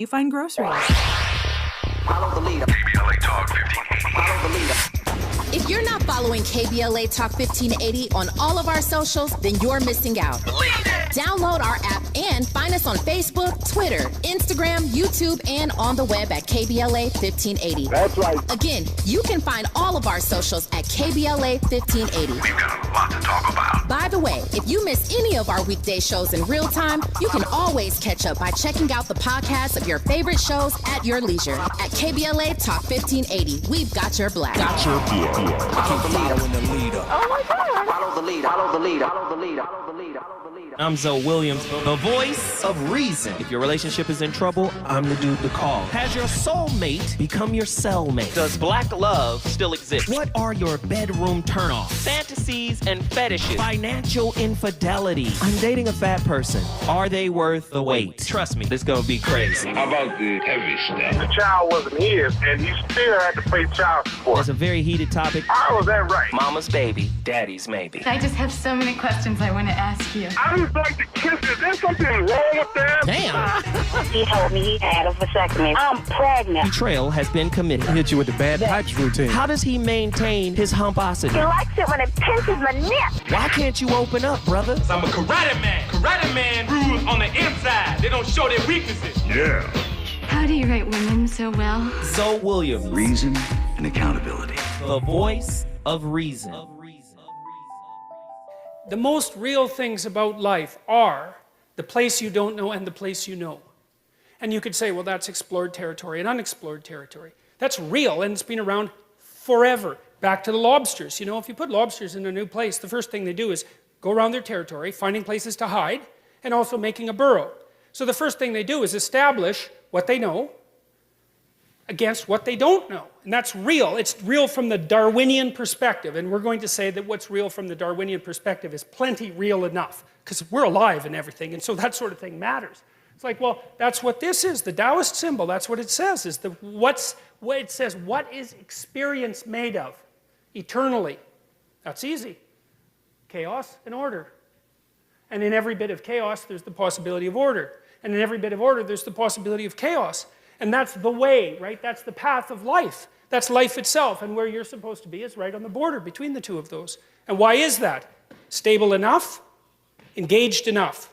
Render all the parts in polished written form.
you find groceries. Follow the leader. KBLA Talk 1580. Follow the leader. If you're not following KBLA Talk 1580 on all of our socials, then you're missing out. Download our app and find us on Facebook, Twitter, Instagram, YouTube, and on the web at KBLA 1580. That's right. Again, you can find all of our socials at KBLA 1580. We've got a lot to talk about. By the way, if you miss any of our weekday shows in real time, you can always catch up by checking out the podcasts of your favorite shows at your leisure. At KBLA Talk 1580, we've got your black. Follow the leader. Oh my God. Follow the leader. Follow the leader. Follow the leader. Follow the leader. I'm Zoe Williams, the voice of reason. If your relationship is in trouble, I'm the dude to call. Has your soulmate become your cellmate? Does black love still exist? What are your bedroom turnoffs? Fantasies and fetishes. Financial infidelity. I'm dating a fat person. Are they worth the wait? Trust me, this is gonna be crazy. How about the heavy stuff? The child wasn't his, and he still had to pay child support. It's a very heated topic. How was that right? Mama's baby, daddy's maybe. I just have so many questions I want to ask you. I just like to kiss it. There's something wrong with that. Damn. He told me he had a vasectomy. I'm pregnant. Betrayal has been committed. Hit you with the bad pipes routine. How does he maintain his humposity? He likes it when it pinches my neck. Why can't you open up, brother? I'm a karate man. Karate man rules on the inside. They don't show their weaknesses. Yeah. How do you write women so well? Zoe Williams, Reason and accountability. the voice of reason. The most real things about life are the place you don't know and the place you know. And you could say, well, that's explored territory and unexplored territory. That's real, and it's been around forever. Back to the lobsters. You know, if you put lobsters in a new place, the first thing they do is go around their territory, finding places to hide, and also making a burrow. So the first thing they do is establish what they know against what they don't know. And that's real. It's real from the Darwinian perspective. And we're going to say that what's real from the Darwinian perspective is plenty real enough, because we're alive and everything, and so that sort of thing matters. It's like, well, that's what this is. The Taoist symbol, that's what it says. Is what it says, what is experience made of? Eternally. That's easy. Chaos and order. And in every bit of chaos, there's the possibility of order. And in every bit of order, there's the possibility of chaos. And that's the way, right? That's the path of life. That's life itself. And where you're supposed to be is right on the border between the two of those. And why is that? Stable enough, engaged enough,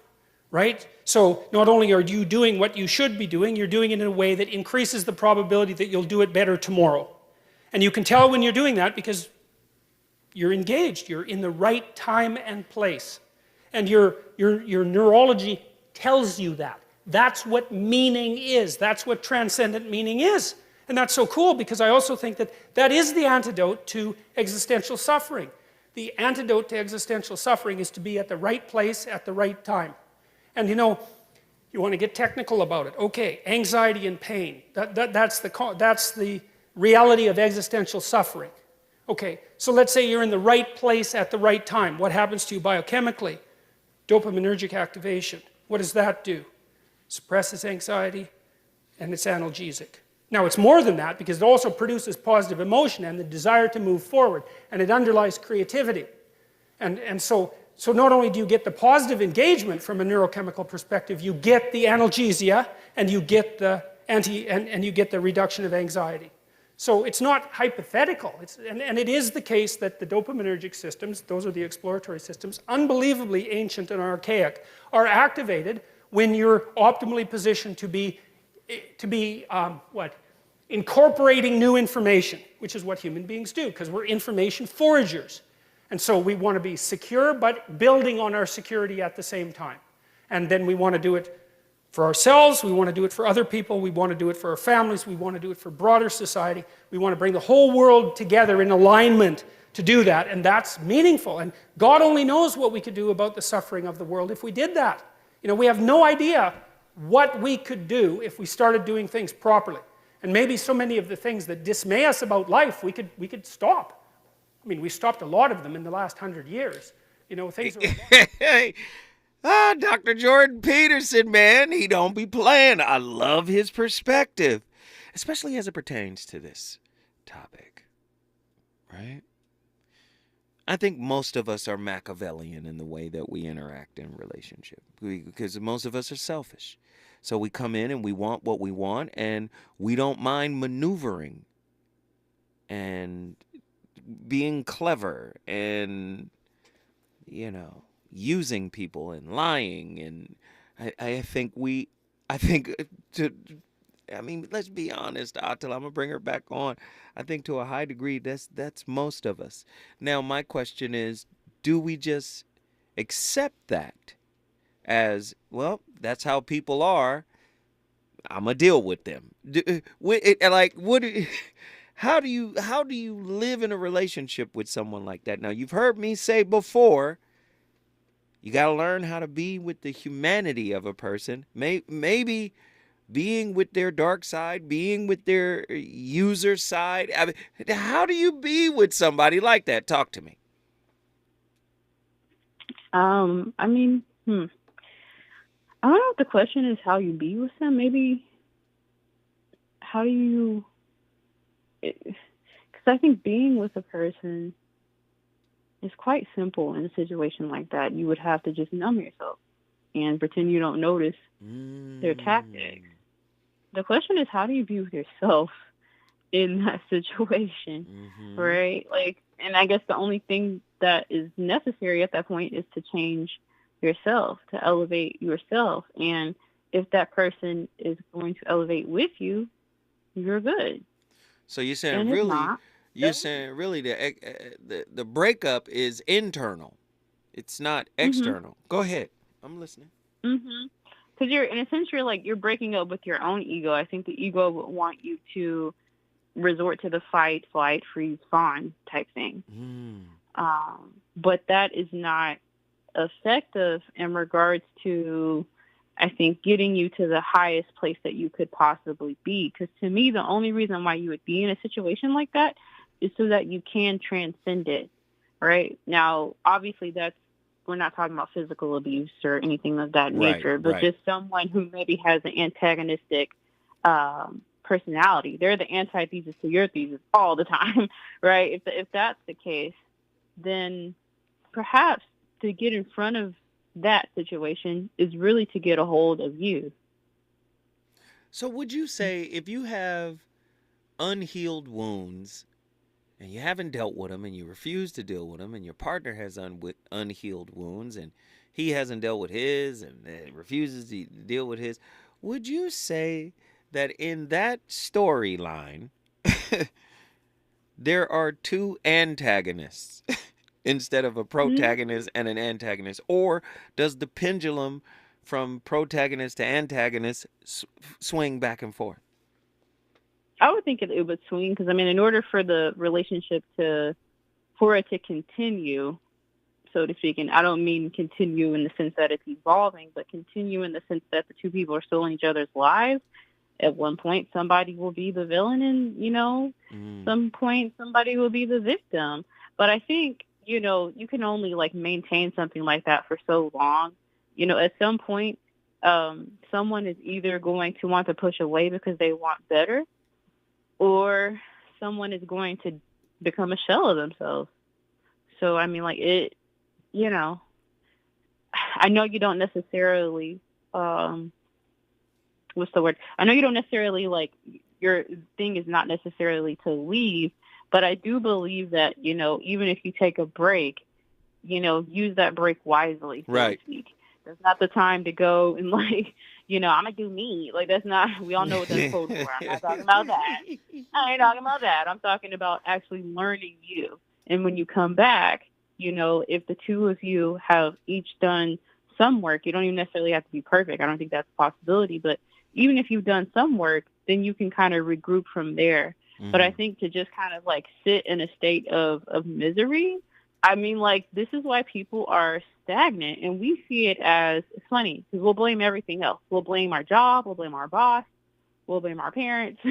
right? So not only are you doing what you should be doing, you're doing it in a way that increases the probability that you'll do it better tomorrow. And you can tell when you're doing that because you're engaged. You're in the right time and place. And your neurology tells you that. That's what meaning is. That's what transcendent meaning is. And that's so cool because I also think that that is the antidote to existential suffering. The antidote to existential suffering is to be at the right place at the right time. And you know, you want to get technical about it. Okay, anxiety and pain. That's the reality of existential suffering. Okay, so let's say you're in the right place at the right time. What happens to you biochemically? Dopaminergic activation. What does that do? Suppresses anxiety, and it's analgesic. Now, it's more than that because it also produces positive emotion and the desire to move forward, and it underlies creativity. And so not only do you get the positive engagement from a neurochemical perspective, you get the analgesia and you get the and you get the reduction of anxiety. So it's not hypothetical. And it is the case that the dopaminergic systems, those are the exploratory systems, unbelievably ancient and archaic, are activated when you're optimally positioned to be incorporating new information, which is what human beings do, because we're information foragers. And so we want to be secure, but building on our security at the same time. And then we want to do it for ourselves, we want to do it for other people, we want to do it for our families, we want to do it for broader society. We want to bring the whole world together in alignment to do that, and that's meaningful. And God only knows what we could do about the suffering of the world if we did that. You know, we have no idea what we could do if we started doing things properly. And maybe so many of the things that dismay us about life, we could stop. I mean, we stopped a lot of them in the last 100 years. You know, things are... Dr. Jordan Peterson, man, he don't be playing. I love his perspective, especially as it pertains to this topic, right? I think most of us are Machiavellian in the way that we interact in relationship because most of us are selfish. So we come in and we want what we want, and we don't mind maneuvering and being clever and, using people and lying. And I think let's be honest, Atal, I'm gonna bring her back on. I think to a high degree that's most of us. Now my question is, do we just accept that as, well, that's how people are, I'm gonna deal with them? How do you live in a relationship with someone like that? Now, you've heard me say before, you got to learn how to be with the humanity of a person. Maybe being with their dark side, being with their user side. I mean, how do you be with somebody like that? Talk to me. I don't know if the question is how you be with them. Maybe how do you... Because I think being with a person is quite simple in a situation like that. You would have to just numb yourself and pretend you don't notice their tactics. The question is, how do you be with yourself in that situation, right? And I guess the only thing that is necessary at that point is to change yourself, to elevate yourself. And if that person is going to elevate with you, you're good. So you're saying really the breakup is internal. It's not external. Go ahead. I'm listening. Because in a sense, you're breaking up with your own ego. I think the ego would want you to resort to the fight, flight, freeze, fawn type thing. But that is not effective in regards to, I think, getting you to the highest place that you could possibly be. Because to me, the only reason why you would be in a situation like that is so that you can transcend it, right? Now, obviously, we're not talking about physical abuse or anything of that nature, but just someone who maybe has an antagonistic personality. They're the antithesis to your thesis all the time, right? If that's the case, then perhaps to get in front of that situation is really to get a hold of you. So would you say if you have unhealed wounds and you haven't dealt with them and you refuse to deal with them, and your partner has unhealed wounds and he hasn't dealt with his and refuses to deal with his, would you say that in that storyline there are two antagonists instead of a protagonist and an antagonist? Or does the pendulum from protagonist to antagonist swing back and forth? I would think it would swing, because, in order for the relationship for it to continue, so to speak, and I don't mean continue in the sense that it's evolving, but continue in the sense that the two people are still in each other's lives. At one point, somebody will be the villain, and, some point, somebody will be the victim. But I think, you can only maintain something like that for so long. At some point, someone is either going to want to push away because they want better, or someone is going to become a shell of themselves. So, I know you don't necessarily, what's the word? I know you don't necessarily, your thing is not necessarily to leave, but I do believe that, even if you take a break, use that break wisely, so to speak. That's not the time to go and I'm gonna do me. That's not, we all know what that's code for. I'm not talking about that. I ain't talking about that. I'm talking about actually learning you. And when you come back, if the two of you have each done some work, you don't even necessarily have to be perfect. I don't think that's a possibility, but even if you've done some work, then you can kind of regroup from there. But I think to just kind of sit in a state of misery, this is why people are stagnant, and we see it as, it's funny, because we'll blame everything else. We'll blame our job, we'll blame our boss, we'll blame our parents,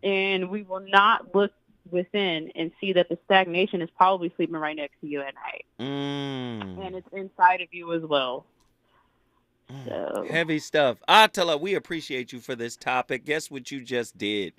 and we will not look within and see that the stagnation is probably sleeping right next to you at night. And it's inside of you as well. So. Heavy stuff. Atala, we appreciate you for this topic. Guess what you just did?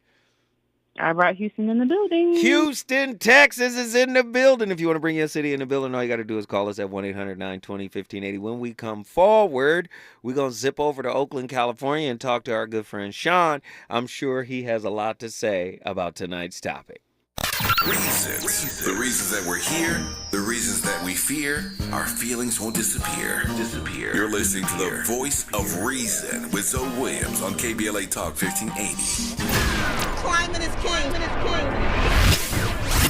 I brought Houston in the building. Houston, Texas is in the building. If you want to bring your city in the building, all you got to do is call us at 1-800-920-1580. When we come forward, we're going to zip over to Oakland, California and talk to our good friend Sean. I'm sure he has a lot to say about tonight's topic. Reasons. The reasons that we're here, the reasons that we fear, our feelings won't disappear. You're listening to the Voice of Reason with Zoe Williams on KBLA Talk 1580. Climate is king.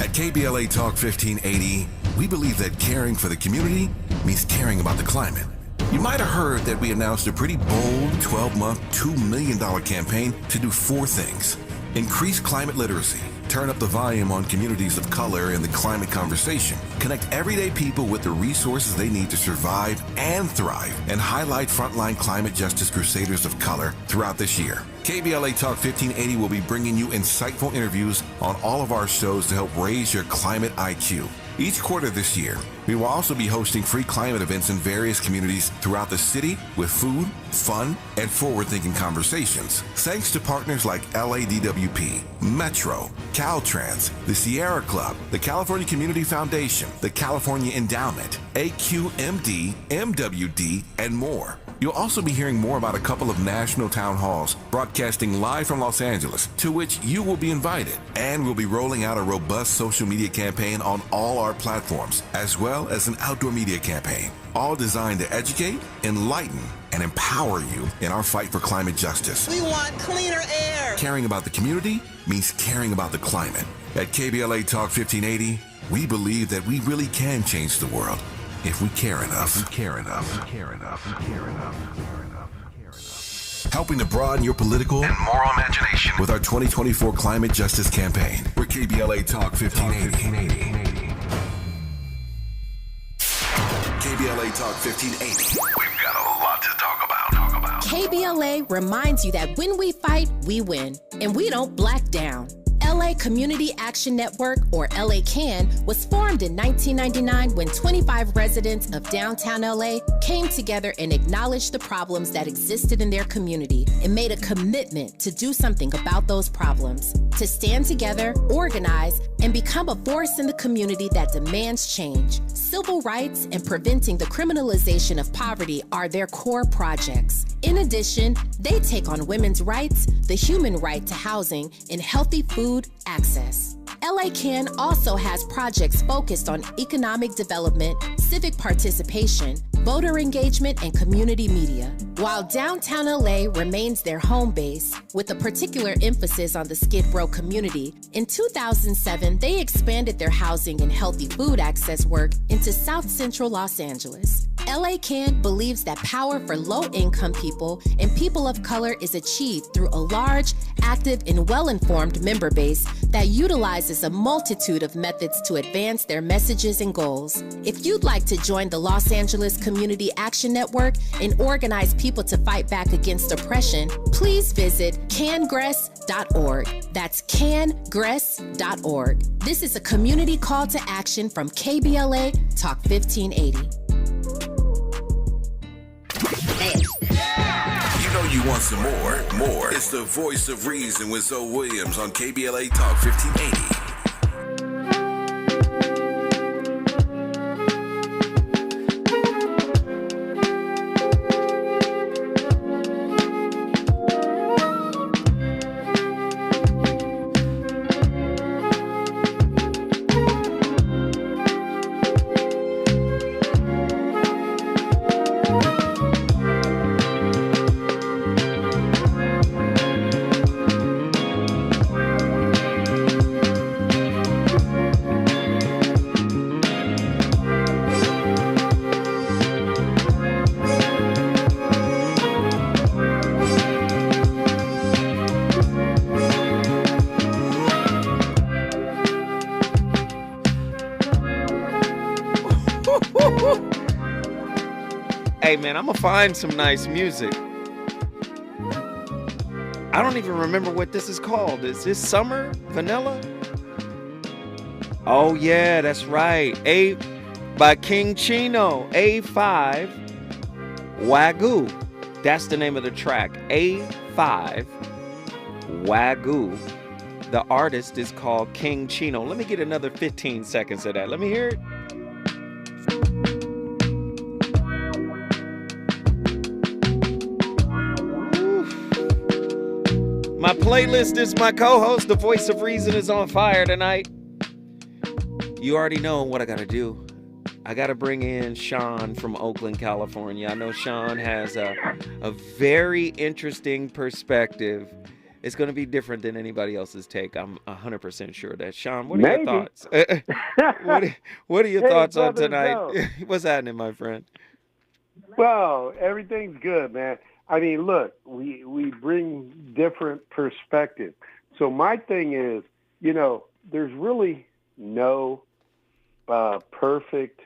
At KBLA Talk 1580, we believe that caring for the community means caring about the climate. You might have heard that we announced a pretty bold 12-month, $2 million campaign to do 4 things. Increase climate literacy, turn up the volume on communities of color in the climate conversation, connect everyday people with the resources they need to survive and thrive, and highlight frontline climate justice crusaders of color throughout this year. KBLA Talk 1580 will be bringing you insightful interviews on all of our shows to help raise your climate IQ. Each quarter this year, we will also be hosting free climate events in various communities throughout the city with food, fun, and forward-thinking conversations. Thanks to partners like LADWP, Metro, Caltrans, the Sierra Club, the California Community Foundation, the California Endowment, AQMD, MWD, and more. You'll also be hearing more about a couple of national town halls broadcasting live from Los Angeles, to which you will be invited. And we'll be rolling out a robust social media campaign on all our platforms, as well as an outdoor media campaign, all designed to educate, enlighten, and empower you in our fight for climate justice. We want cleaner air. Caring about the community means caring about the climate. At KBLA Talk 1580, we believe that we really can change the world if we care enough. Helping to broaden your political and moral imagination with our 2024 Climate Justice Campaign. We're KBLA Talk 1580. KBLA Talk 1580. We've got a lot to talk about. KBLA reminds you that when we fight, we win, and we don't black down. LA Community Action Network, or LA CAN, was formed in 1999 when 25 residents of downtown LA came together and acknowledged the problems that existed in their community and made a commitment to do something about those problems, to stand together, organize, and become a force in the community that demands change. Civil rights and preventing the criminalization of poverty are their core projects. In addition, they take on women's rights, the human right to housing, and healthy food access. LA CAN also has projects focused on economic development, civic participation, voter engagement, and community media. While downtown LA remains their home base, with a particular emphasis on the Skid Row community, in 2007, they expanded their housing and healthy food access work into South Central Los Angeles. LA CAN believes that power for low-income people and people of color is achieved through a large, active, and well-informed member base that utilizes a multitude of methods to advance their messages and goals. If you'd like to join the Los Angeles Community Action Network and organize people to fight back against oppression, please visit cangress.org. That's cangress.org. This is a community call to action from KBLA Talk 1580. You know you want some more. It's the Voice of Reason with Zoe Williams on KBLA Talk 1580. Hey man, I'm gonna find some nice music. I don't even remember what this is called. Is this Summer Vanilla? Oh yeah, that's right. A by King Chino. A5 Wagyu. That's the name of the track. A5 Wagyu. The artist is called King Chino. Let me get another 15 seconds of that. Let me hear it. My playlist is my co-host. The voice of reason is on fire tonight. You already know what I got to do. I got to bring in Sean from Oakland, California. I know Sean has a very interesting perspective. It's going to be different than anybody else's take. I'm 100% sure of that. Sean, what are your thoughts? What are your thoughts on tonight? What's happening, my friend? Well, everything's good, man. I mean, look, we bring different perspectives. So my thing is, there's really no perfect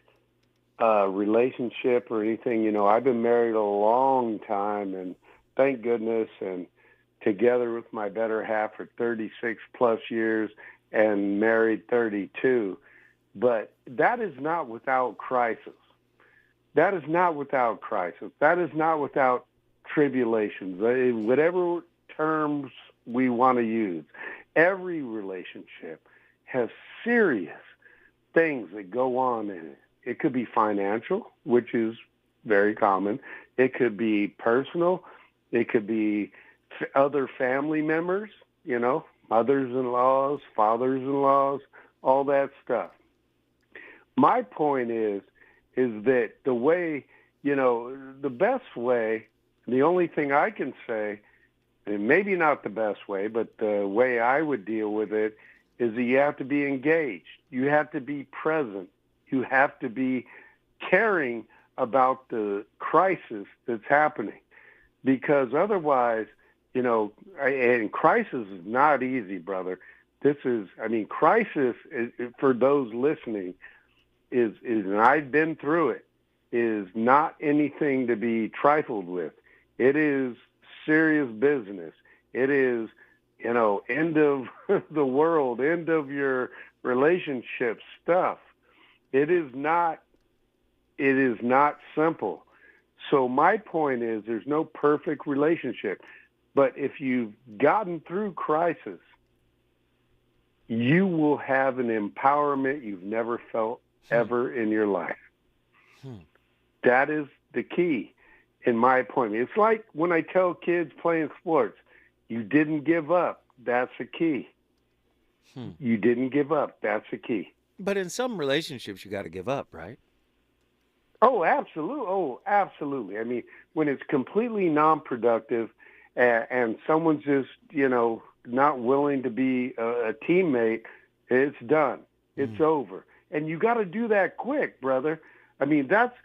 relationship or anything. I've been married a long time, and thank goodness, and together with my better half for 36 plus years and married 32. But that is not without crisis. That is not without crisis. That is not without tribulations, whatever terms we want to use. Every relationship has serious things that go on in it. It could be financial, which is very common. It could be personal. It could be other family members, mothers-in-laws, fathers-in-laws, all that stuff. My point is that the way, the best way, the only thing I can say, and maybe not the best way, but the way I would deal with it is that you have to be engaged. You have to be present. You have to be caring about the crisis that's happening. Because otherwise, and crisis is not easy, brother. Crisis, for those listening, is, and I've been through it, is not anything to be trifled with. It is serious business. It is, end of the world, end of your relationship stuff. It is not simple. So my point is there's no perfect relationship. But if you've gotten through crisis, you will have an empowerment you've never felt ever in your life. That is the key, in my opinion. It's like when I tell kids playing sports, you didn't give up. That's the key. You didn't give up. That's the key. But in some relationships, you got to give up, right? Oh, absolutely. Oh, absolutely. I mean, when it's completely non-productive and someone's just, not willing to be a teammate, it's done. It's over. And you got to do that quick, brother. I mean, that's,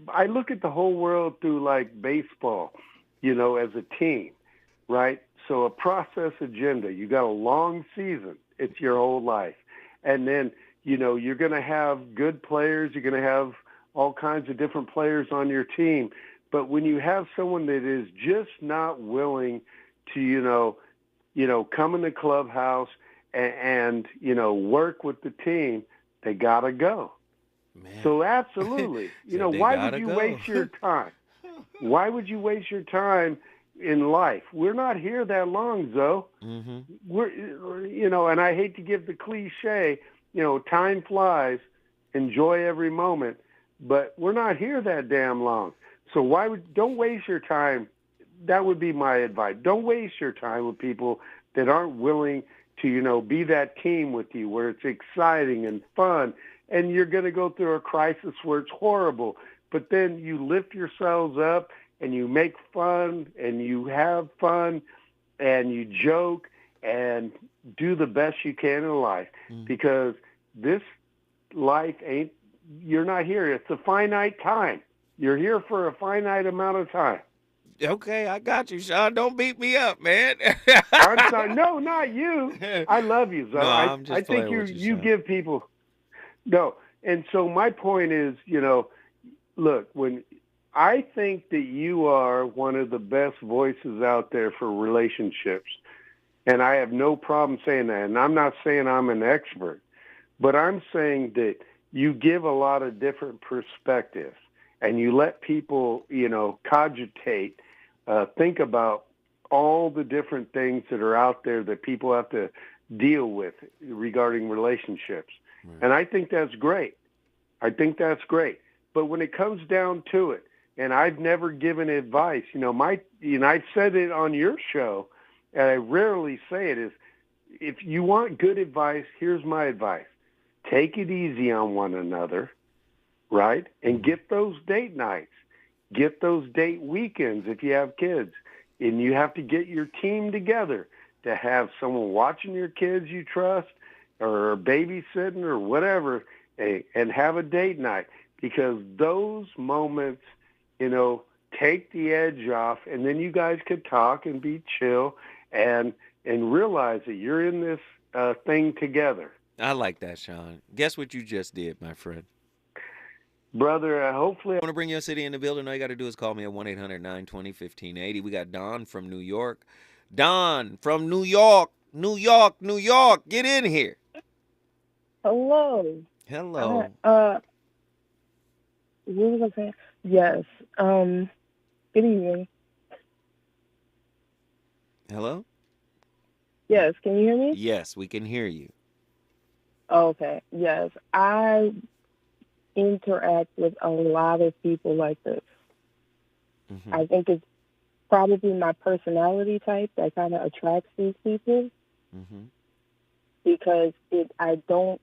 I look at the whole world through like baseball, as a team, right? So a process agenda, you got a long season. It's your whole life. And then, you're going to have good players. You're going to have all kinds of different players on your team. But when you have someone that is just not willing to, come in the clubhouse and work with the team, they got to go. Man. So absolutely. Why would you waste your time? Why would you waste your time in life? We're not here that long, Zoe. Mm-hmm. We're, and I hate to give the cliche, time flies, enjoy every moment, but we're not here that damn long. So don't waste your time. That would be my advice. Don't waste your time with people that aren't willing to, be that team with you where it's exciting and fun, and you're going to go through a crisis where it's horrible, but then you lift yourselves up and you make fun and you have fun and you joke and do the best you can in life, because this life you're not here. It's a finite time. You're here for a finite amount of time. Okay, I got you, Sean. Don't beat me up, man. I'm sorry. No, not you. I love you, Zoe. No, I'm just I think playing with you give people. No, and so my point is, look, when I think that you are one of the best voices out there for relationships, and I have no problem saying that. And I'm not saying I'm an expert, but I'm saying that you give a lot of different perspectives, and you let people, cogitate, think about all the different things that are out there that people have to deal with regarding relationships. Right. And I think that's great. But when it comes down to it, and I've never given advice, I've said it on your show, and I rarely say it, is if you want good advice, here's my advice. Take it easy on one another, right? And get those date nights. Get those date weekends if you have kids. And you have to get your team together to have someone watching your kids you trust or babysitting or whatever, and have a date night. Because those moments, take the edge off, and then you guys could talk and be chill and realize that you're in this thing together. I like that, Sean. Guess what you just did, my friend? Brother, hopefully... I want to bring your city in the building. All you got to do is call me at 1-800-920-1580. We got Don from New York. Don from New York. New York. Get in here. Hello. Hello. What was I saying? Yes. Good evening. Hello? Yes, can you hear me? Yes, we can hear you. Okay, yes. I interact with a lot of people like this. Mm-hmm. I think it's probably my personality type that kind of attracts these people. Mm-hmm. Because I don't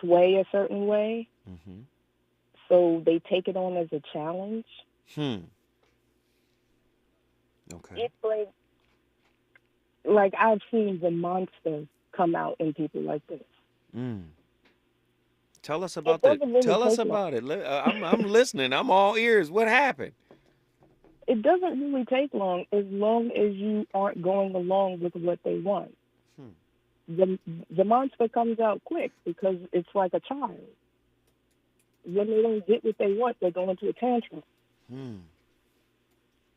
sway a certain way. Mm-hmm. So they take it on as a challenge. Okay. It's like I've seen the monster come out in people like this. Tell us about that. Really Tell us about it. I'm listening. I'm all ears. What happened? It doesn't really take long as you aren't going along with what they want. The monster comes out quick because it's like a child. When they don't get what they want, they go into a tantrum.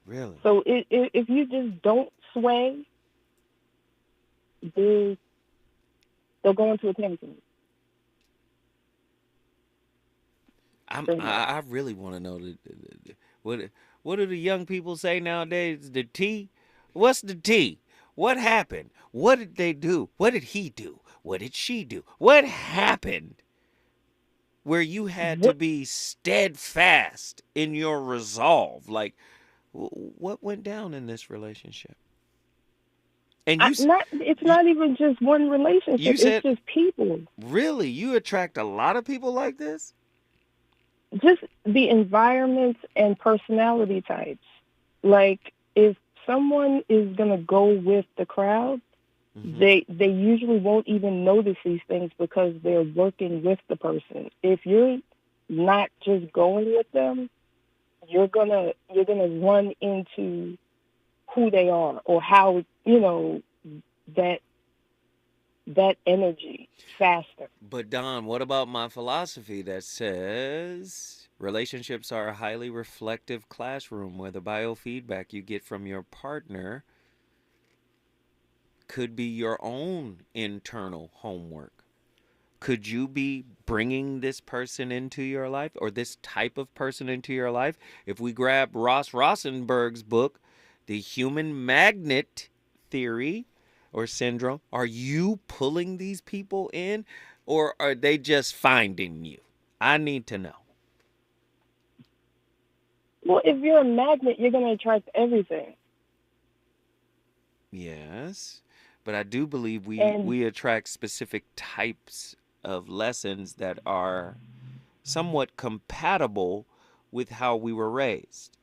Really? So if you just don't sway, they'll go into a tantrum. I really want to know what do the young people say nowadays? The T? What's the T? What happened? What did they do? What did he do? What did she do? What happened where you had to be steadfast in your resolve? Like, what went down in this relationship? And it's not even just one relationship. It's just people. Really? You attract a lot of people like this? Just the environments and personality types. Like, if someone is going to go with the crowd, they usually won't even notice these things because they're working with the person. If you're not just going with them, you're gonna run into who they are or how that energy faster. But Don, what about my philosophy that says relationships are a highly reflective classroom where the biofeedback you get from your partner could be your own internal homework? Could you be bringing this person into your life or this type of person into your life? If we grab Ross Rosenberg's book, The Human Magnet Theory or Syndrome, are you pulling these people in or are they just finding you? I need to know. Well, if you're a magnet, you're going to attract everything. Yes, but I do believe we attract specific types of lessons that are somewhat compatible with how we were raised,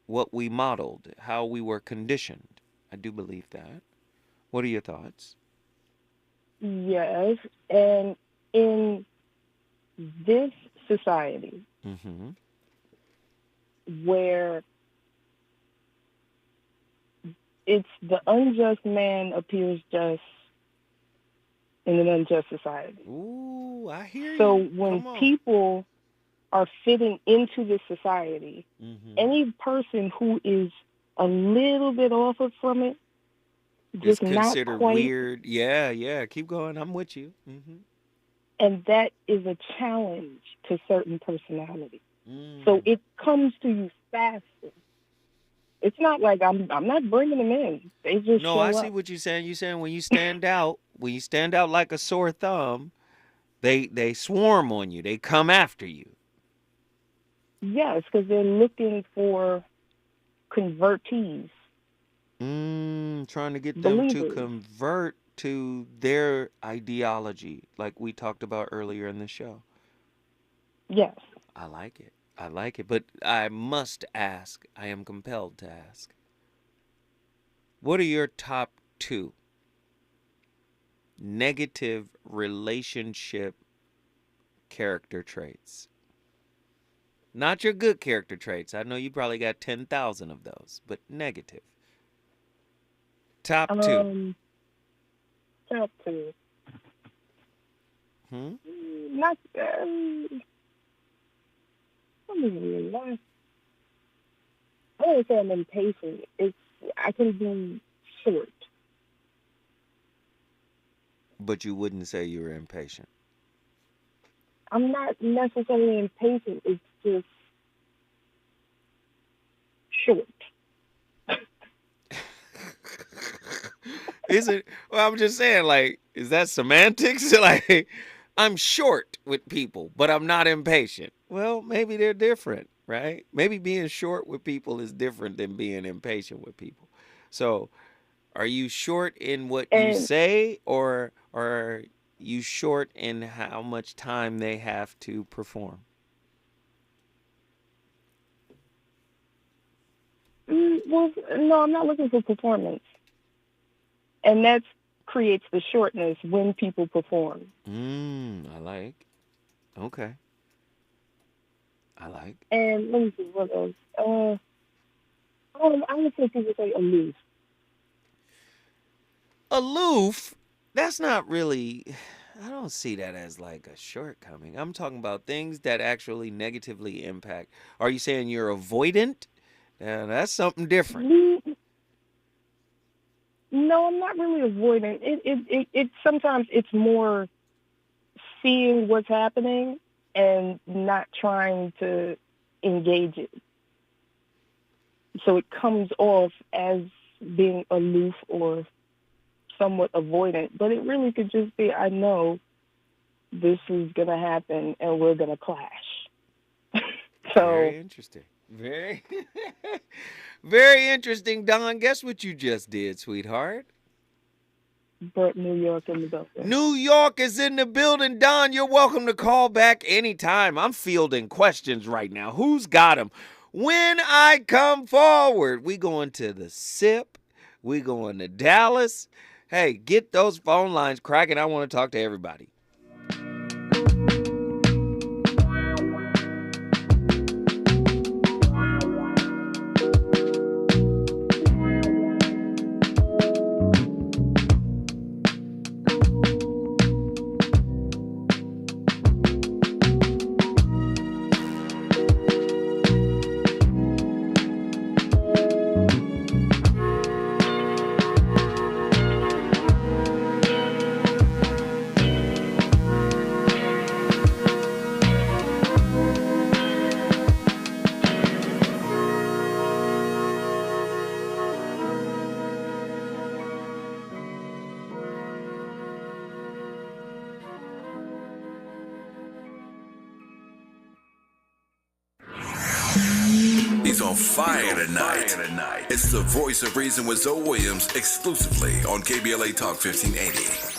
what we modeled, how we were conditioned. I do believe that. What are your thoughts? Yes, and in this society where it's the unjust man appears just in an unjust society. Ooh, I hear you. So when people are fitting into this society, any person who is a little bit off from it, just it's considered not quite weird. Yeah. Keep going. I'm with you. And that is a challenge to certain personalities. So it comes to you faster It's not like I'm not bringing them in. They just No, show I see up. what you're saying. You're saying when you stand out like a sore thumb, they swarm on you. They come after you. Yes, because they're looking for convertees. Trying to get them Believers. to convert to their ideology, like we talked about earlier in the show. Yes. I like it. But I must ask, I am compelled to ask, what are your top 2 negative relationship character traits? Not your good character traits. I know you probably got 10,000 of those, but negative. Top 2. Top 2. Not. I wouldn't say I'm impatient. I can be short. But you wouldn't say you were impatient. I'm not necessarily impatient. It's just short. Is it? Well, I'm just saying, like, is that semantics? Like, I'm short with people, but I'm not impatient. Well, maybe they're different, right? Maybe being short with people is different than being impatient with people. So, are you short in what you say, or are you short in how much time they have to perform? Well, no, I'm not looking for performance. And that creates the shortness when people perform. I like. Okay. I like. And let me see what else. I would say people say aloof. Aloof? That's not really. I don't see that as like a shortcoming. I'm talking about things that actually negatively impact. Are you saying you're avoidant? That's something different. No, I'm not really avoiding. It sometimes it's more seeing what's happening and not trying to engage it. So it comes off as being aloof or somewhat avoidant, but it really could just be, I know this is going to happen and we're going to clash. Very interesting. Very, very interesting, Don. Guess what you just did, sweetheart? Brought New York in the building. New York is in the building, Don. You're welcome to call back anytime. I'm fielding questions right now. Who's got them? When I come forward, we going to the SIP. We going to Dallas. Hey, get those phone lines cracking. I want to talk to everybody. He's on fire tonight. It's the Voice of Reason with Zoe Williams, exclusively on KBLA Talk 1580.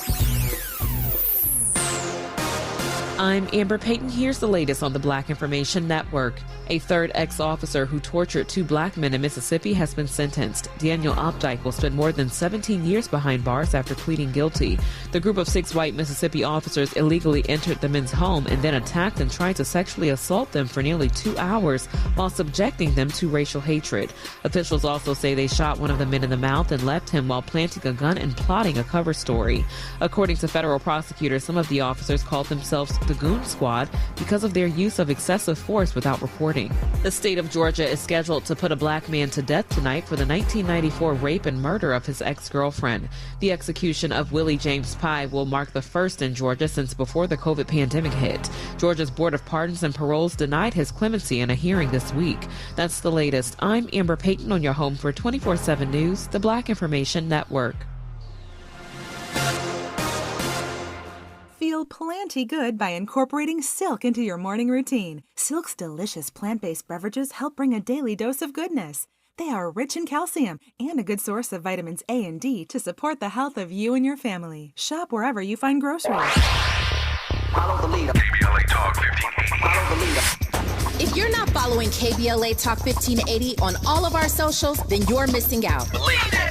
I'm Amber Payton. Here's the latest on the Black Information Network. A third ex-officer who tortured 2 black men in Mississippi has been sentenced. Daniel Opdyke will spend more than 17 years behind bars after pleading guilty. The group of 6 white Mississippi officers illegally entered the men's home and then attacked and tried to sexually assault them for nearly 2 hours while subjecting them to racial hatred. Officials also say they shot one of the men in the mouth and left him while planting a gun and plotting a cover story. According to federal prosecutors, some of the officers called themselves the goon squad because of their use of excessive force without reporting. The state of Georgia is scheduled to put a black man to death tonight for the 1994 rape and murder of his ex-girlfriend. The execution of Willie James Pye will mark the first in Georgia since before the COVID pandemic hit. Georgia's Board of Pardons and Paroles denied his clemency in a hearing this week. That's the latest. I'm Amber Payton on your home for 24/7 News, the Black Information Network. Feel plenty good by incorporating Silk into your morning routine. Silk's delicious plant-based beverages help bring a daily dose of goodness. They are rich in calcium and a good source of vitamins A and D to support the health of you and your family. Shop wherever you find groceries. Follow the leader. KBLA Talk 1580. Follow the leader. If you're not following KBLA Talk 1580 on all of our socials, then you're missing out.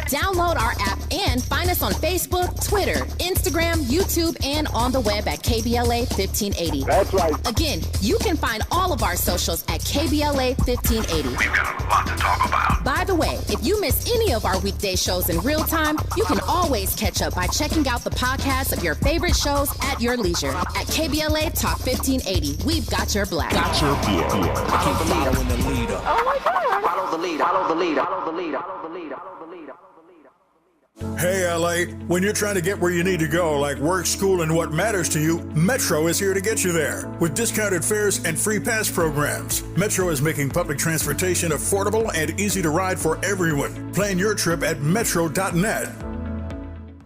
Download our app and find us on Facebook, Twitter, Instagram, YouTube, and on the web at KBLA 1580. That's right. Again, you can find all of our socials at KBLA 1580. We've got a lot to talk about. By the way, if you miss any of our weekday shows in real time, you can always catch up by checking out the podcasts of your favorite shows at your leisure. At KBLA Talk 1580, we've got your black. Follow the leader. Oh my God. Follow the leader. Follow the leader. Follow the leader. Follow the leader. Follow the leader. Hey LA, when you're trying to get where you need to go, like work, school, and what matters to you, Metro is here to get you there. With discounted fares and free pass programs, Metro is making public transportation affordable and easy to ride for everyone. Plan your trip at metro.net.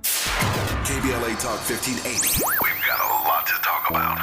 KBLA Talk 1580. We've got a lot to talk about.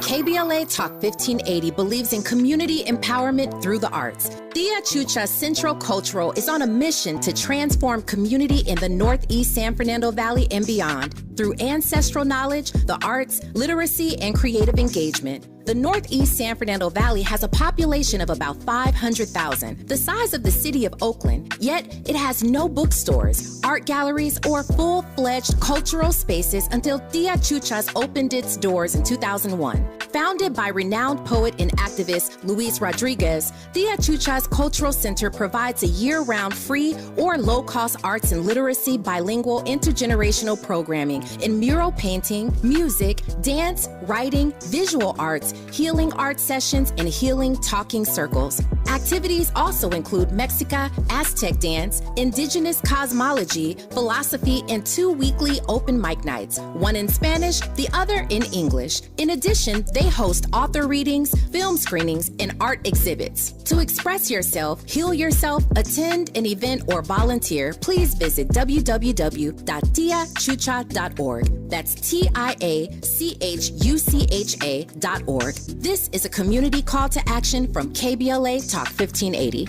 KBLA Talk 1580 believes in community empowerment through the arts. Tia Chucha Central Cultural is on a mission to transform community in the Northeast San Fernando Valley and beyond through ancestral knowledge, the arts, literacy, and creative engagement. The Northeast San Fernando Valley has a population of about 500,000, the size of the city of Oakland, yet it has no bookstores, art galleries, or full-fledged cultural spaces until Tia Chucha's opened its doors in 2001. Founded by renowned poet and activist Luis Rodriguez, Tia Chucha's Cultural Center provides a year-round free or low-cost arts and literacy bilingual intergenerational programming in mural painting, music, dance, writing, visual arts, healing art sessions, and healing talking circles. Activities also include Mexica, Aztec dance, indigenous cosmology, philosophy, and 2 weekly open mic nights, one in Spanish, the other in English. In addition, they host author readings, film screenings, and art exhibits. To express yourself, heal yourself, attend an event, or volunteer, please visit www.tiachucha.org. That's TIACHUCHA.org. This is a community call to action from KBLA Talk 1580.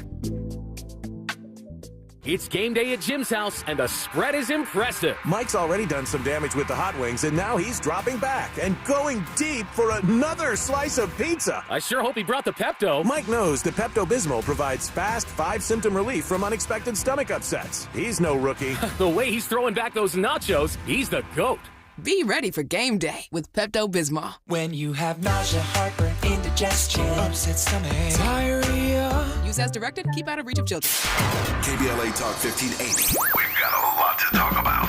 It's game day at Jim's house, and the spread is impressive. Mike's already done some damage with the hot wings, and now he's dropping back and going deep for another slice of pizza. I sure hope he brought the Pepto. Mike knows the Pepto-Bismol provides fast 5-symptom relief from unexpected stomach upsets. He's no rookie. The way he's throwing back those nachos, he's the GOAT. Be ready for game day with Pepto-Bismol. When you have nausea, heartburn, indigestion, upset stomach, diarrhea. Use as directed. Keep out of reach of children. KBLA Talk 1580. We've got a lot to talk about.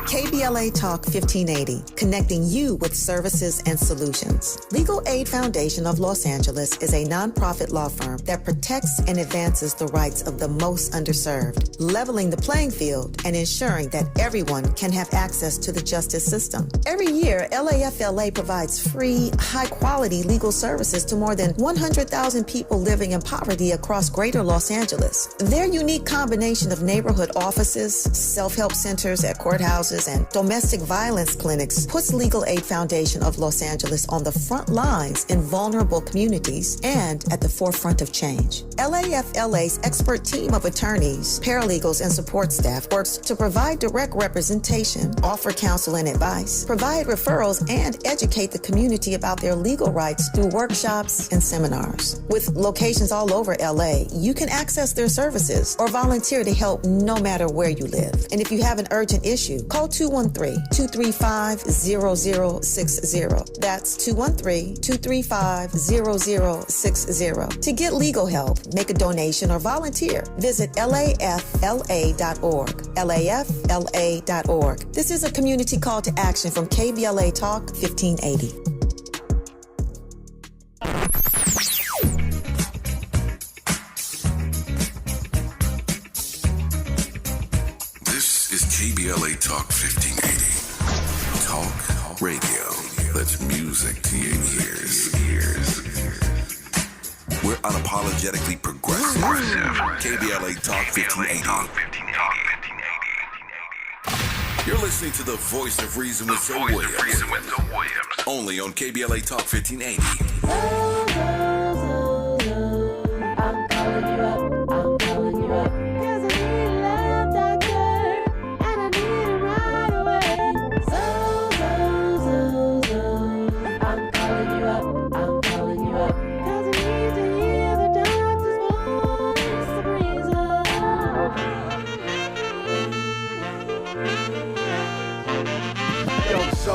KBLA Talk 1580, connecting you with services and solutions. Legal Aid Foundation of Los Angeles is a nonprofit law firm that protects and advances the rights of the most underserved, leveling the playing field and ensuring that everyone can have access to the justice system. Every year, LAFLA provides free, high-quality legal services to more than 100,000 people living in poverty across greater Los Angeles. Their unique combination of neighborhood offices, self-help centers at courthouses, and domestic violence clinics puts Legal Aid Foundation of Los Angeles on the front lines in vulnerable communities and at the forefront of change. LAFLA's expert team of attorneys, paralegals, and support staff works to provide direct representation, offer counsel and advice, provide referrals, and educate the community about their legal rights through workshops and seminars. With locations all over LA, you can access their services or volunteer to help no matter where you live. And if you have an urgent issue, call 213-235-0060. That's 213-235-0060. To get legal help, make a donation, or volunteer, visit LAFLA.org. LAFLA.org. This is a community call to action from KBLA Talk 1580. KBLA Talk 1580. Talk radio. That's music to your ears. We're unapologetically progressive. KBLA Talk 1580. You're listening to the Voice of Reason with Zoe Williams. Only on KBLA Talk 1580. I'm calling you up. I'm calling you up. 'Cause I need a love doctor. And I need it right away. I'm calling you up. I'm calling you up. 'Cause I need to hear the doctor's voice of reason. Yo, so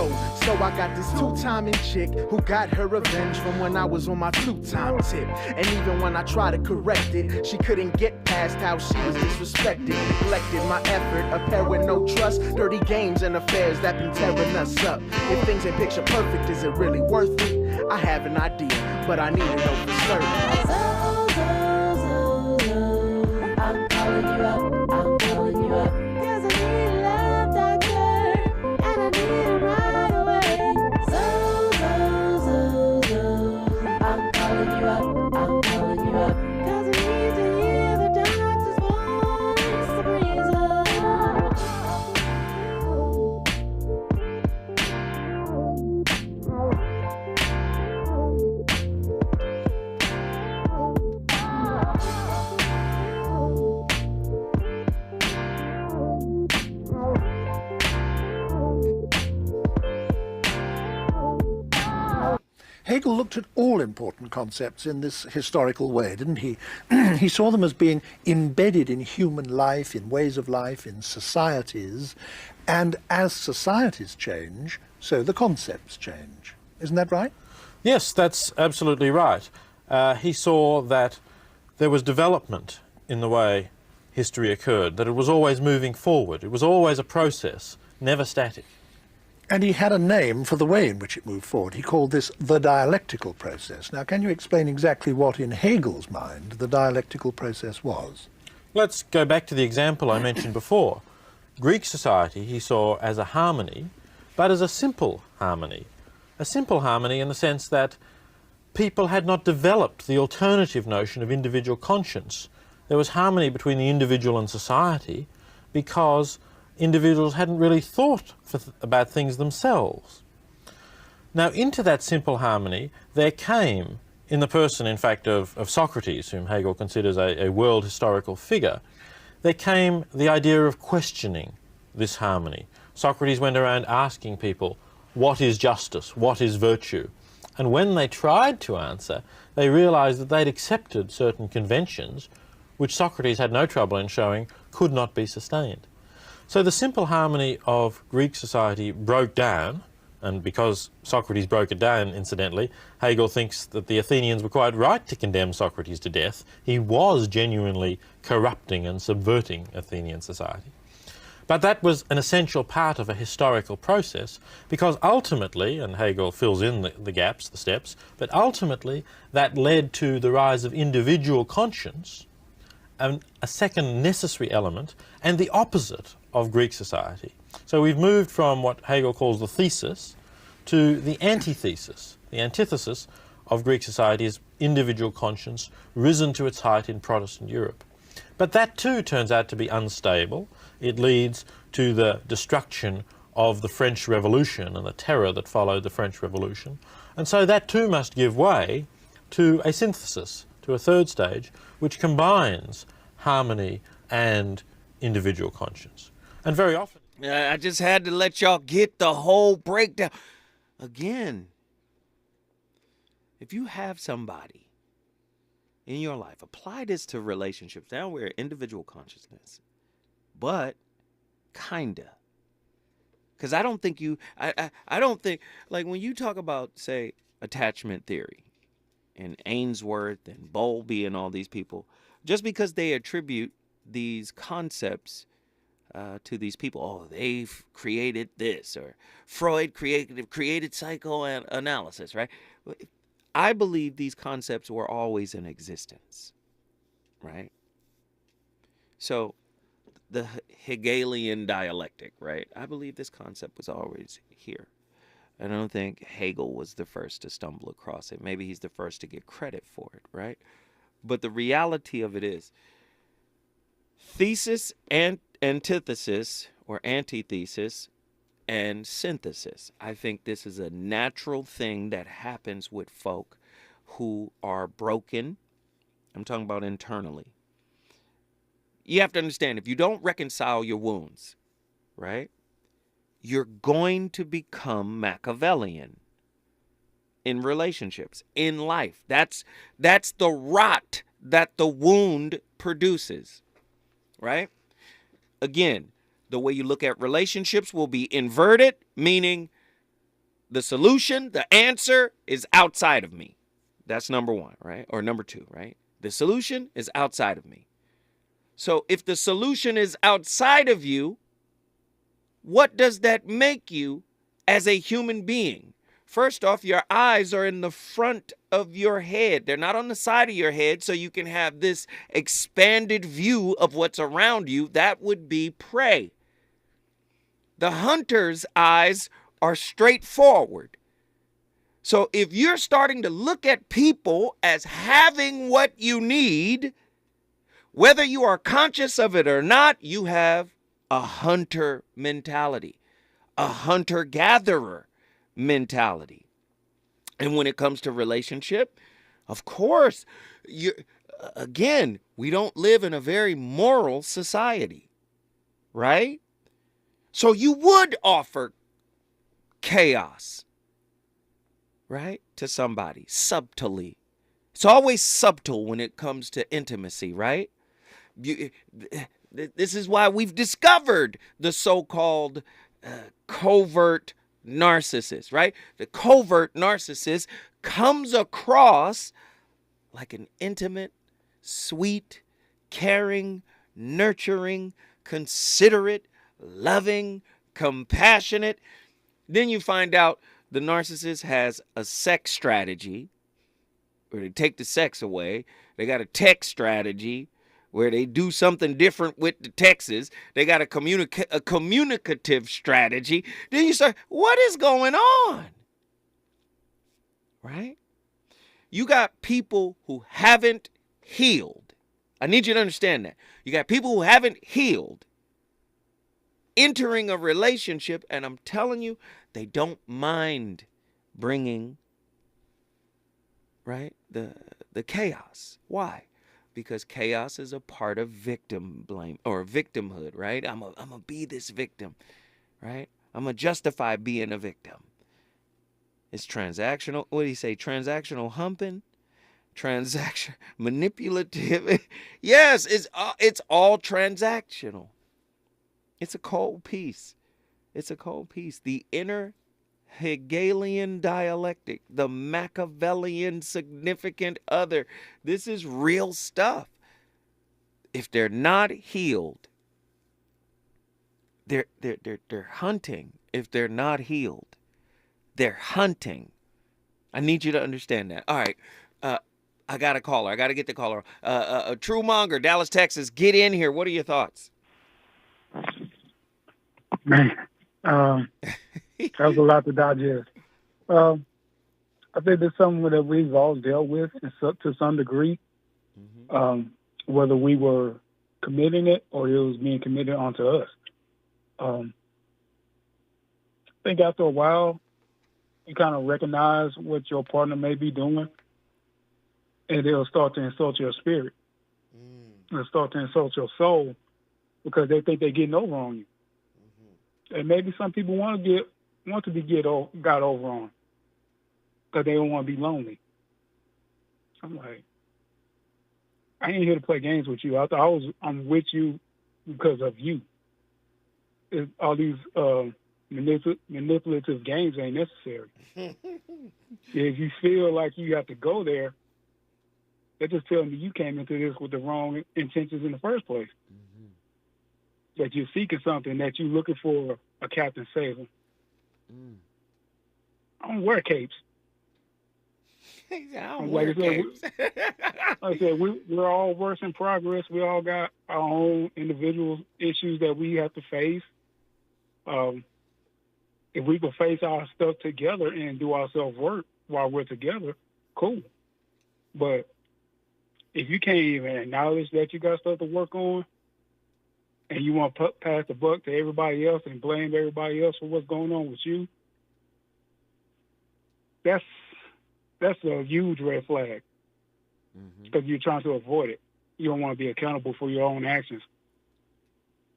I got this two-timing chick who got her revenge from when I was on my two-time tip. And even when I tried to correct it, she couldn't get past how she was disrespected, neglected my effort, a pair with no trust, dirty games and affairs that been tearing us up. If things ain't picture perfect, is it really worth it? I have an idea, but I need to know for certain. I'm calling you up. I'm calling you up. 'Cause I need a love doctor. And I need it right away. I'm calling you up. I'm calling you up. 'Cause I need to hear the doctor's voice of reason. Hegel looked at all important concepts in this historical way, didn't he? He saw them as being embedded in human life, in ways of life, in societies, and as societies change, so the concepts change. Isn't that right? Yes, that's absolutely right. He saw that there was development in the way history occurred, that it was always moving forward. It was always a process, never static. And he had a name for the way in which it moved forward. He called this the dialectical process. Now, can you explain exactly what, in Hegel's mind, the dialectical process was? Let's go back to the example I mentioned before. Greek society he saw as a harmony, but as a simple harmony. A simple harmony in the sense that people had not developed the alternative notion of individual conscience. There was harmony between the individual and society because individuals hadn't really thought about things themselves. Now, into that simple harmony, there came, in the person, in fact, of Socrates, whom Hegel considers a world historical figure, there came the idea of questioning this harmony. Socrates went around asking people, what is justice? What is virtue? And when they tried to answer, they realized that they'd accepted certain conventions which Socrates had no trouble in showing could not be sustained. So the simple harmony of Greek society broke down, and because Socrates broke it down, incidentally, Hegel thinks that the Athenians were quite right to condemn Socrates to death. He was genuinely corrupting and subverting Athenian society. But that was an essential part of a historical process, because ultimately, and Hegel fills in the gaps, the steps, but ultimately that led to the rise of individual conscience, and a second necessary element, and the opposite of Greek society. So we've moved from what Hegel calls the thesis to the antithesis. The antithesis of Greek society is individual conscience risen to its height in Protestant Europe. But that too turns out to be unstable. It leads to the destruction of the French Revolution and the terror that followed the French Revolution. And so that too must give way to a synthesis, to a third stage, which combines harmony and individual conscience. And very often... I just had to let y'all get the whole breakdown. Again, if you have somebody in your life, apply this to relationships. Now we're individual consciousness, but kinda. Because I don't think I don't think, like when you talk about, say, attachment theory and Ainsworth and Bowlby and all these people, just because they attribute these concepts to these people, oh, they've created this, or Freud created psychoanalysis, right? I believe these concepts were always in existence, right? So the Hegelian dialectic, right? I believe this concept was always here. I don't think Hegel was the first to stumble across it. Maybe he's the first to get credit for it, right? But the reality of it is thesis and antithesis or antithesis and synthesis. I think this is a natural thing that happens with folk who are broken. I'm talking about internally. You have to understand, if you don't reconcile your wounds, right, you're going to become Machiavellian in relationships, in life. That's the rot that the wound produces, right? Again, the way you look at relationships will be inverted, meaning the solution, the answer is outside of me. That's number one, right? Or number two, right? The solution is outside of me. So if the solution is outside of you, what does that make you as a human being? First off, your eyes are in the front of your head. They're not on the side of your head, so you can have this expanded view of what's around you. That would be prey. The hunter's eyes are straightforward. So if you're starting to look at people as having what you need, whether you are conscious of it or not, you have a hunter mentality, a hunter-gatherer mentality. And when it comes to relationship, of course, again, we don't live in a very moral society, right? So you would offer chaos, right, to somebody subtly. It's always subtle when it comes to intimacy, right? This is why we've discovered the so-called covert narcissist, right? The covert narcissist comes across like an intimate, sweet, caring, nurturing, considerate, loving, compassionate. Then you find out the narcissist has a sex strategy where they take the sex away. They got a text strategy where they do something different with the texts. They got a communicative strategy. Then you start, what is going on? Right? You got people who haven't healed. I need you to understand that. You got people who haven't healed entering a relationship, and I'm telling you, they don't mind bringing, right, the chaos. Why? Because chaos is a part of victim blame or victimhood, right? I'm a be this victim, right? I'm gonna justify being a victim. It's transactional. What do you say? Transactional humping, transaction manipulative. Yes, it's all transactional. It's a cold piece. It's a cold piece. The inner Hegelian dialectic, the Machiavellian significant other. This is real stuff. If they're not healed, they're hunting. If they're not healed, they're hunting. I need you to understand that. All right. I got a caller. I got to get the caller. True Monger, Dallas, Texas. Get in here. What are your thoughts? Man, that was a lot to digest. I think it's something that we've all dealt with to some degree, whether we were committing it or it was being committed onto us. I think after a while, you kind of recognize what your partner may be doing, and they'll start to insult your spirit. They'll start to insult your soul because they think they're getting over on you. And maybe some people want to be got over on because they don't want to be lonely. I'm like, I ain't here to play games with you. I'm with you because of you. All these manipulative games ain't necessary. If you feel like you have to go there, they're just telling me you came into this with the wrong intentions in the first place. That you're seeking something, that you're looking for a Captain Sable. I don't wear capes. Like I said, we're all works in progress. We all got our own individual issues that we have to face. If we can face our stuff together and do our self-work while we're together, cool. But if you can't even acknowledge that you got stuff to work on, and you want to pass the buck to everybody else and blame everybody else for what's going on with you, that's a huge red flag, because you're trying to avoid it. You don't want to be accountable for your own actions,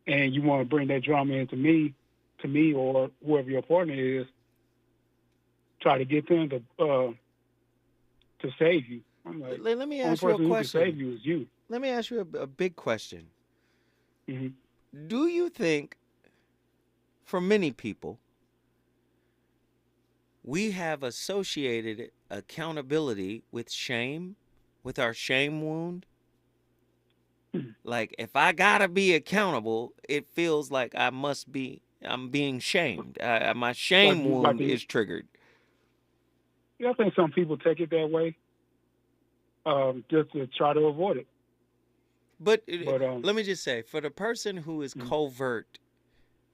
and you want to bring that drama into me or whoever your partner is, try to get them to save you. I'm like, let me ask you a question. Who can save you is you. Let me ask you a big question. Mm-hmm. Do you think, for many people, we have associated accountability with shame, with our shame wound? Like, if I gotta be accountable, it feels like I'm being shamed. My shame wound is triggered. Yeah, I think some people take it that way, just to try to avoid it. But let me just say, for the person who is covert,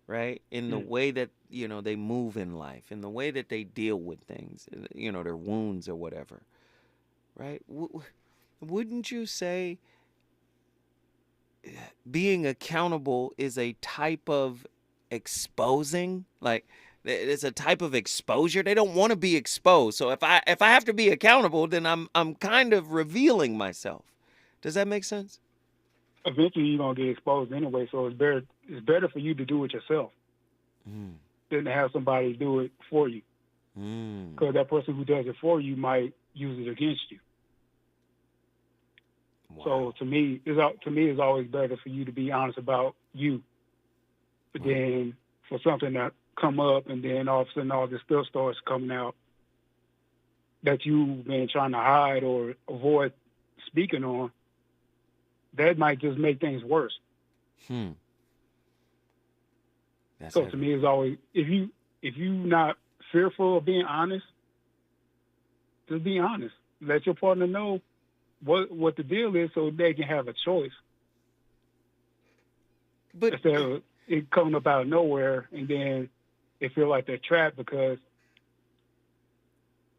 right, in the way that, they move in life, in the way that they deal with things, their wounds or whatever, right, wouldn't you say being accountable is a type of exposing? Like, it's a type of exposure. They don't want to be exposed. So if I have to be accountable, then I'm kind of revealing myself. Does that make sense? Eventually you're gonna get exposed anyway, so it's better for you to do it yourself than to have somebody do it for you. Because that person who does it for you might use it against you. Wow. So to me, it's always better for you to be honest about you, than for something to come up and then all of a sudden all this stuff starts coming out that you've been trying to hide or avoid speaking on. That might just make things worse. To me, it's always, if you not fearful of being honest, just be honest. Let your partner know what the deal is, so they can have a choice. But instead of it coming up out of nowhere, and then they feel like they're trapped because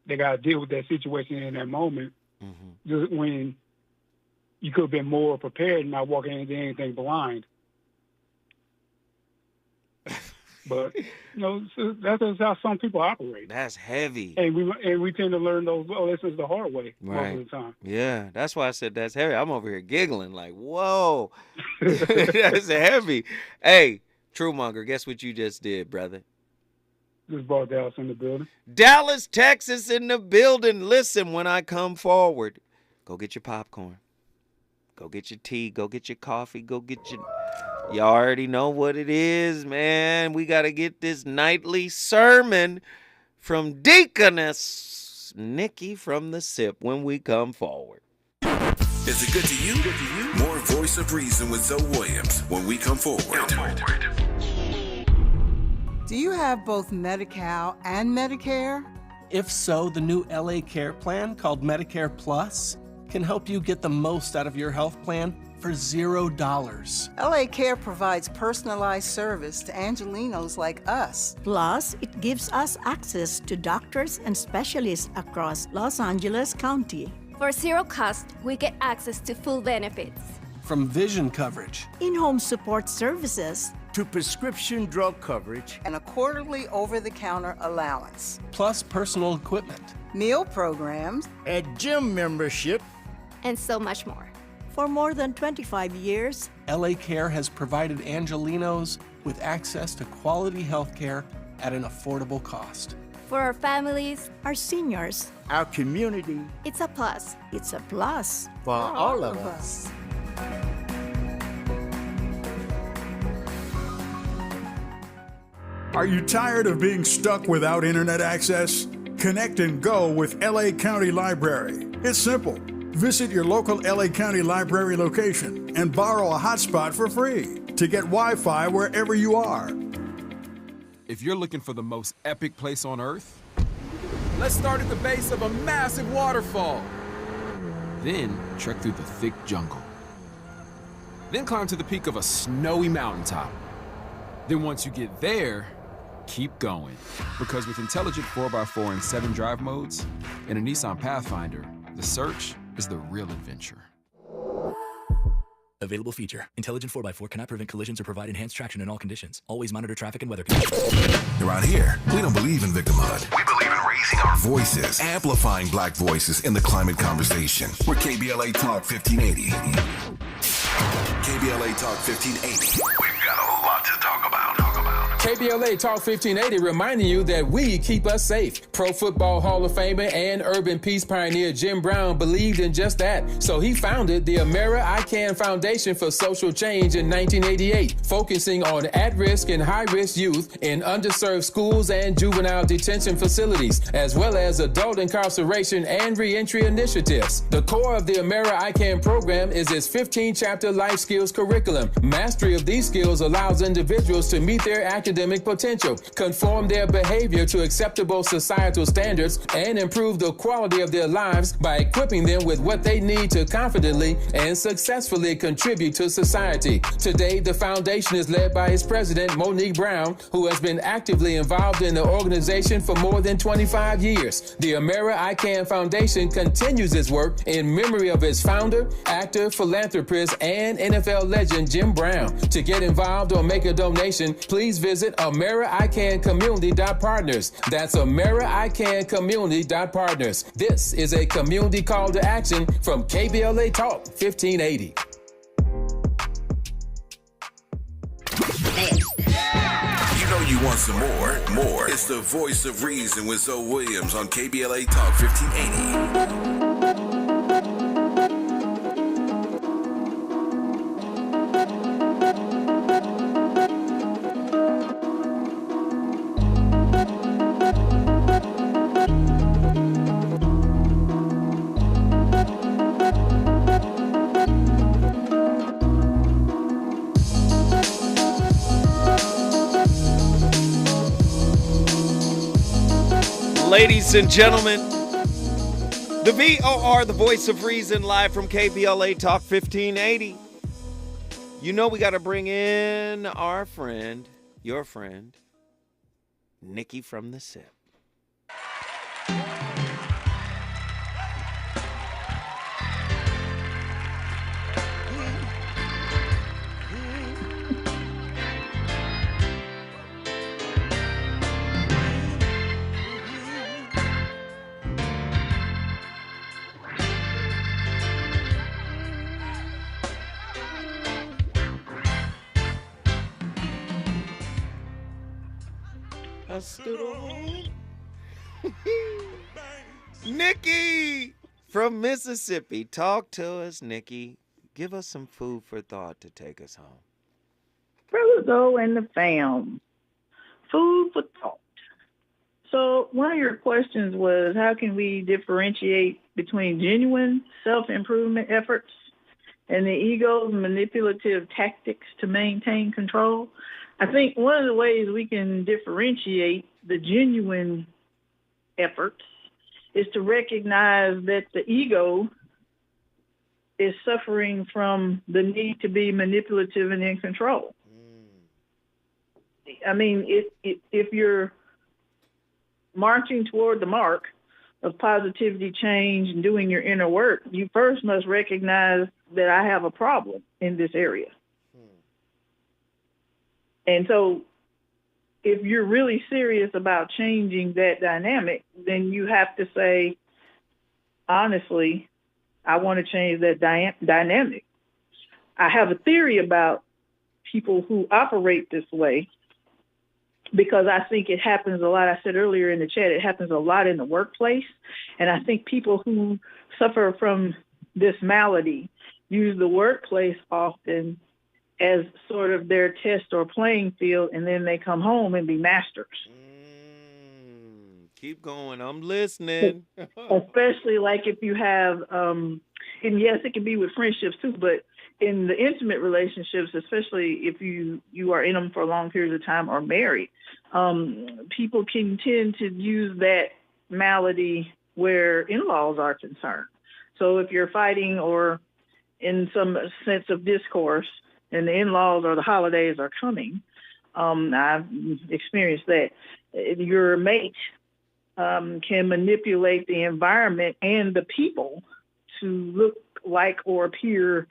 they got to deal with that situation in that moment. Just when you could have been more prepared and not walking into anything blind. But so that's just how some people operate. That's heavy. And we tend to learn those lessons the hard way most of the time. Yeah, that's why I said that's heavy. I'm over here giggling like, whoa, that's heavy. Hey, Truemonger, guess what you just did, brother? Just brought Dallas in the building. Dallas, Texas in the building. Listen, when I come forward, go get your popcorn. Go get your tea. Go get your coffee. Go get your... You already know what it is, man. We got to get this nightly sermon from Deaconess Nikki from the SIP when we come forward. Is it good to you? More Voice of Reason with Zoe Williams when we come forward. Do you have both Medi-Cal and Medicare? If so, the new LA Care plan called Medicare Plus can help you get the most out of your health plan for $0. LA Care provides personalized service to Angelinos like us. Plus, it gives us access to doctors and specialists across Los Angeles County. For zero cost, we get access to full benefits. From vision coverage, in-home support services, to prescription drug coverage, and a quarterly over-the-counter allowance. Plus personal equipment, meal programs, a gym membership, and so much more. For more than 25 years, LA Care has provided Angelinos with access to quality health care at an affordable cost. For our families, our seniors, our community, it's a plus. It's a plus. For all of us. Are you tired of being stuck without internet access? Connect and go with LA County Library. It's simple. Visit your local LA County Library location and borrow a hotspot for free to get Wi-Fi wherever you are. If you're looking for the most epic place on earth, Let's start at the base of a massive waterfall. Then trek through the thick jungle. Then climb to the peak of a snowy mountaintop. Then once you get there, keep going. Because with intelligent 4x4 and 7 drive modes and a Nissan Pathfinder, the search is the real adventure. Available feature. Intelligent 4x4 cannot prevent collisions or provide enhanced traction in all conditions. Always monitor traffic and weather conditions. Around here, we don't believe in victimhood. We believe in raising our voices, amplifying black voices in the climate conversation. We're KBLA Talk 1580. KBLA Talk 1580. We've got a lot to talk about. KBLA Talk 1580 reminding you that we keep us safe. Pro Football Hall of Famer and urban peace pioneer Jim Brown believed in just that. So he founded the Amera I Can Foundation for Social Change in 1988, focusing on at-risk and high-risk youth in underserved schools and juvenile detention facilities, as well as adult incarceration and reentry initiatives. The core of the Amera I Can program is its 15-chapter life skills curriculum. Mastery of these skills allows individuals to meet their academic potential, conform their behavior to acceptable societal standards, and improve the quality of their lives by equipping them with what they need to confidently and successfully contribute to society. Today, the foundation is led by its president, Monique Brown, who has been actively involved in the organization for more than 25 years. The Amera I Can Foundation continues its work in memory of its founder, actor, philanthropist, and NFL legend Jim Brown. To get involved or make a donation, please visit AmeriICanCommunity.partners. That's AmeriICanCommunity.partners. This is a community call to action from KBLA Talk 1580. You know you want some more. It's the voice of reason with Zoe Williams on KBLA Talk 1580. Ladies and gentlemen, the VOR, the voice of reason, live from KBLA Talk 1580. You know we got to bring in our friend, your friend, Nikki from the SIP. Nikki from Mississippi. Talk to us, Nikki. Give us some food for thought to take us home. Brother Zoe and the fam. Food for thought. So one of your questions was, how can we differentiate between genuine self-improvement efforts and the ego's manipulative tactics to maintain control? I think one of the ways we can differentiate the genuine efforts is to recognize that the ego is suffering from the need to be manipulative and in control. I mean, if you're marching toward the mark of positivity, change, and doing your inner work, you first must recognize that I have a problem in this area. And so if you're really serious about changing that dynamic, then you have to say, honestly, I want to change that dynamic. I have a theory about people who operate this way because I think it happens a lot. I said earlier in the chat, it happens a lot in the workplace. And I think people who suffer from this malady use the workplace often as sort of their test or playing field, and then they come home and be masters. Keep going. I'm listening. Especially like if you have, and yes, it can be with friendships too, but in the intimate relationships, especially if you are in them for long periods of time or married, people can tend to use that malady where in-laws are concerned. So if you're fighting or in some sense of discourse and the in-laws or the holidays are coming, I've experienced that. Your mate can manipulate the environment and the people to look like or appear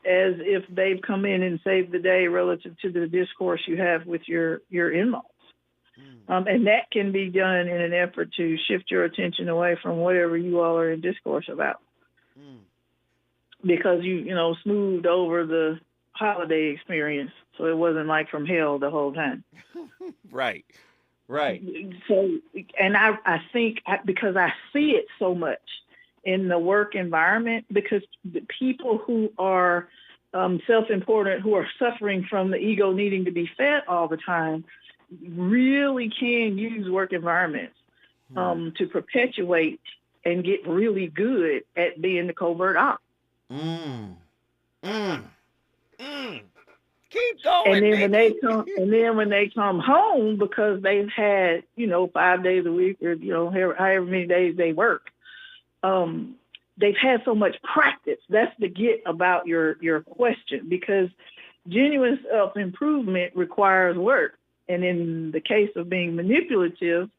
as if they've come in and saved the day relative to the discourse you have with your in-laws. And that can be done in an effort to shift your attention away from whatever you all are in discourse about. Because you smoothed over the holiday experience, so it wasn't like from hell the whole time. Right. So, and I think because I see it so much in the work environment, because the people who are self-important, who are suffering from the ego needing to be fed all the time, really can use work environments to perpetuate and get really good at being the covert op. Keep going. And then when they come home, because they've had 5 days a week or however many days they work, they've had so much practice. That's the get about your question, because genuine self-improvement requires work. And in the case of being manipulative,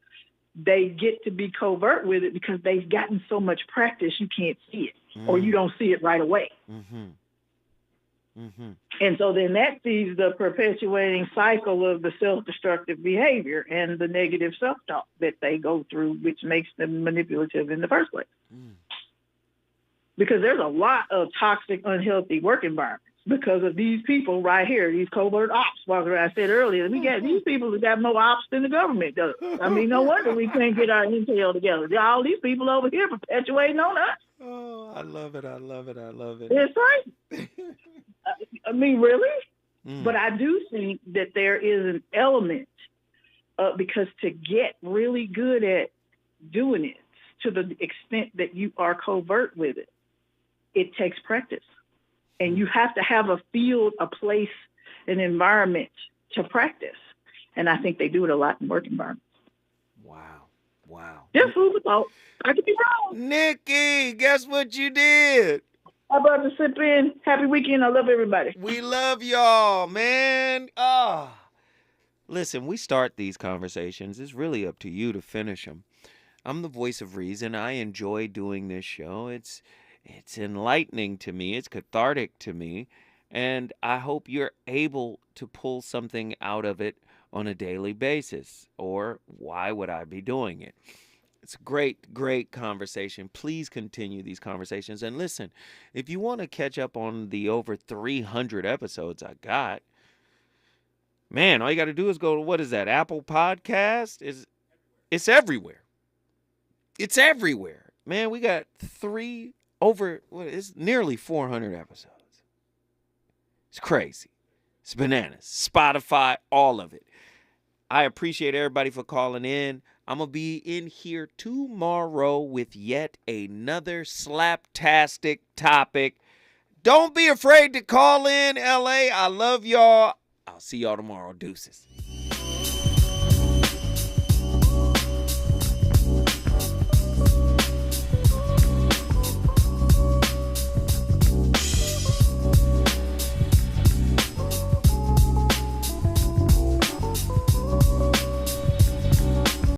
they get to be covert with it because they've gotten so much practice you can't see it, or you don't see it right away. And so then that feeds the perpetuating cycle of the self-destructive behavior and the negative self-talk that they go through, which makes them manipulative in the first place. Because there's a lot of toxic, unhealthy work environments because of these people right here, these covert ops walking around. I said earlier, we got these people that got more ops than the government does. I mean, no wonder we can't get our intel together. All these people over here perpetuating on us. Oh, I love it. It's right. I mean, really? But I do think that there is an element because to get really good at doing it to the extent that you are covert with it, it takes practice. And you have to have a field, a place, an environment to practice. And I think they do it a lot in work environments. Wow. Just food for thought. I could be wrong. Nikki, guess what you did? I'm about to sip in. Happy weekend. I love everybody. We love y'all, man. Listen, we start these conversations. It's really up to you to finish them. I'm the voice of reason. I enjoy doing this show. It's enlightening to me. It's cathartic to me. And I hope you're able to pull something out of it on a daily basis. Or why would I be doing it? It's a great conversation. Please continue these conversations. And listen, if you want to catch up on the over 300 episodes I got, man, all you got to do is go to, what is that, Apple Podcast? It's everywhere. It's everywhere. Man, we got it's nearly 400 episodes. It's crazy. It's bananas. Spotify, all of it. I appreciate everybody for calling in. I'm going to be in here tomorrow with yet another slaptastic topic. Don't be afraid to call in, LA. I love y'all. I'll see y'all tomorrow. Deuces.